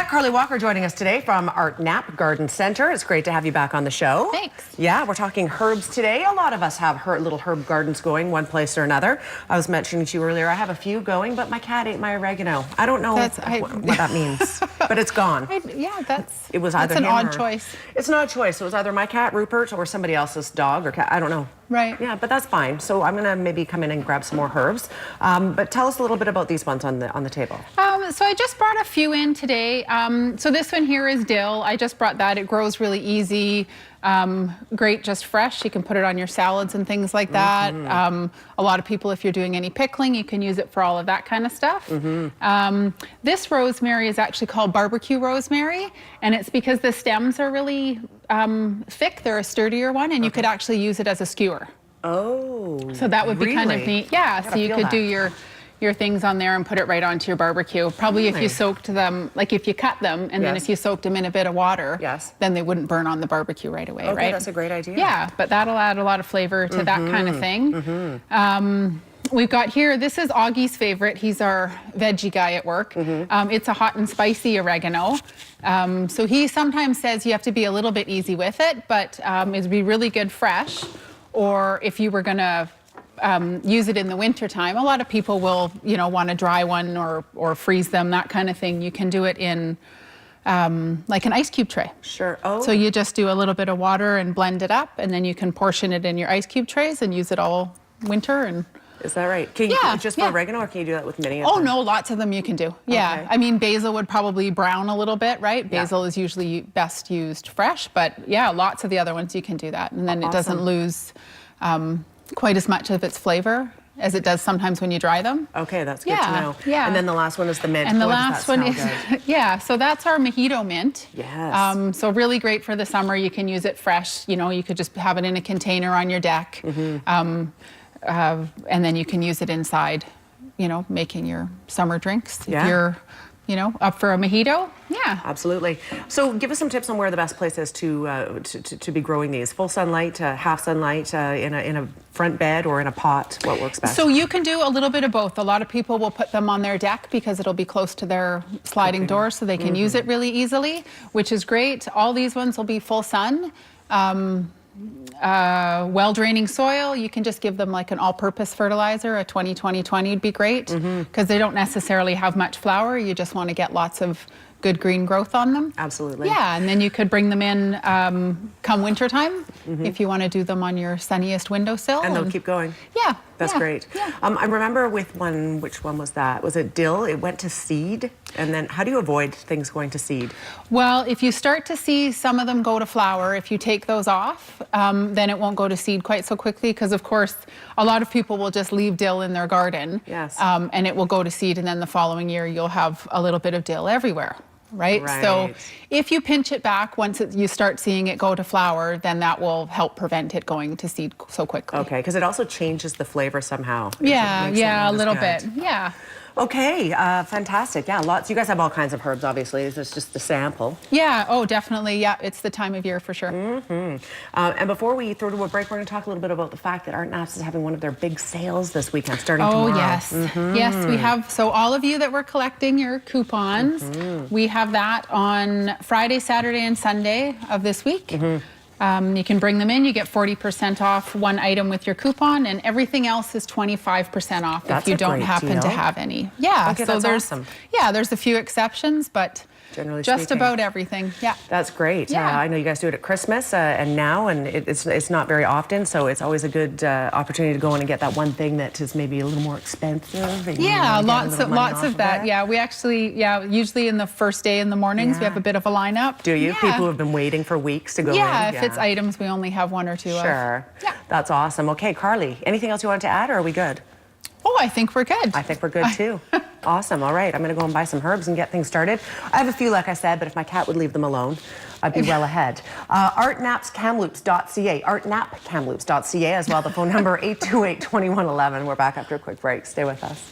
Carly Walker joining us today from Knapp Garden Center. It's great to have you back on the show. Thanks. Yeah, we're talking herbs today. A lot of us have little herb gardens going one place or another. I was mentioning to you earlier, I have a few going, but my cat ate my oregano. I don't know what that means, but it's gone. That's an odd choice. It's not a choice. It was either my cat, Rupert, or somebody else's dog or cat. I don't know. Right. Yeah, but that's fine. So I'm gonna maybe come in and grab some more herbs. But tell us a little bit about these ones on the table. So I just brought a few in today. So this one here is dill. I just brought that. It grows really easy. Great, just fresh. You can put it on your salads and things like that. A lot of people, if you're doing any pickling, you can use it for all of that kind of stuff. This rosemary is actually called barbecue rosemary, and it's because the stems are really thick. They're a sturdier one, and you could actually use it as a skewer. Oh, so that would be kind of neat. Yeah, so you could do your things on there and put it right onto your barbecue. Probably if you soaked them, like if you cut them and then if you soaked them in a bit of water, then they wouldn't burn on the barbecue right away, right? That's a great idea. Yeah, but that'll add a lot of flavor to that kind of thing. We've got here, this is Augie's favorite. He's our veggie guy at work. It's a hot and spicy oregano. So he sometimes says you have to be a little bit easy with it, but it'd be really good fresh. Or if you were gonna use it in the winter time, a lot of people will, want to dry one or freeze them, that kind of thing. You can do it in like an ice cube tray. Sure. Oh. So you just do a little bit of water and blend it up, and then you can portion it in your ice cube trays and use it all winter. And is that right? Can you do it just for oregano, or can you do that with many of them? Oh no, lots of them you can do. Yeah, I mean basil would probably brown a little bit, right? Basil is usually best used fresh, but yeah, lots of the other ones you can do that, and then it doesn't lose quite as much of its flavor as it does sometimes when you dry them. Okay, that's good to know. Yeah. And then the last one is the mint. And the last one is, so that's our mojito mint. Yes. So really great for the summer. You can use it fresh. You could just have it in a container on your deck. And then you can use it inside, making your summer drinks. If you're, up for a mojito. Yeah. Absolutely. So give us some tips on where the best place is to be growing these. Full sunlight, half sunlight, in a front bed or in a pot. What works best? So you can do a little bit of both. A lot of people will put them on their deck because it'll be close to their sliding door, so they can use it really easily, which is great. All these ones will be full sun. Well-draining soil, you can just give them like an all-purpose fertilizer, a 20-20-20 would be great, because they don't necessarily have much flower. You just want to get lots of good green growth on them. Absolutely. Yeah, and then you could bring them in come wintertime if you want to do them on your sunniest windowsill. And they'll keep going. Yeah. That's great. Yeah. I remember with one, which one was that? Was it dill? It went to seed. And then how do you avoid things going to seed? Well, if you start to see some of them go to flower, if you take those off, then it won't go to seed quite so quickly, because of course a lot of people will just leave dill in their garden. Yes. And it will go to seed, and then the following year you'll have a little bit of dill everywhere. Right? So if you pinch it back once you start seeing it go to flower, then that will help prevent it going to seed so quickly. Okay, because it also changes the flavor somehow. Yeah, a little bit. Yeah. Okay, fantastic. Yeah, lots. You guys have all kinds of herbs, obviously. This is just a sample. Yeah, oh, definitely. Yeah, it's the time of year for sure. And before we throw to a break, we're going to talk a little bit about the fact that Knapp is having one of their big sales this weekend, starting tomorrow. Oh, yes. Yes, we have. So all of you that were collecting your coupons, we have that on Friday, Saturday, and Sunday of this week. You can bring them in. You get 40% off one item with your coupon, and everything else is 25% off if you don't happen to have any. Yeah, okay, so that's awesome. Yeah, there's a few exceptions, but generally just speaking, about everything. Yeah, that's great. Yeah. I know you guys do it at Christmas and now, and it's not very often, so it's always a good opportunity to go in and get that one thing that is maybe a little more expensive. And yeah, lots of that. Yeah, we actually, usually in the first day in the mornings, we have a bit of a lineup. Do you? People who have been waiting for weeks to go in. Yeah, if it's items we only have one or two of. Sure. Yeah. That's awesome. Okay, Carly, anything else you wanted to add, or are we good? Oh, I think we're good. I think we're good too. Awesome. All right, I'm going to go and buy some herbs and get things started. I have a few, like I said, but if my cat would leave them alone, I'd be well ahead. Kamloops.ca, Kamloops.ca as well. The phone number 828-2111. We're back after a quick break. Stay with us.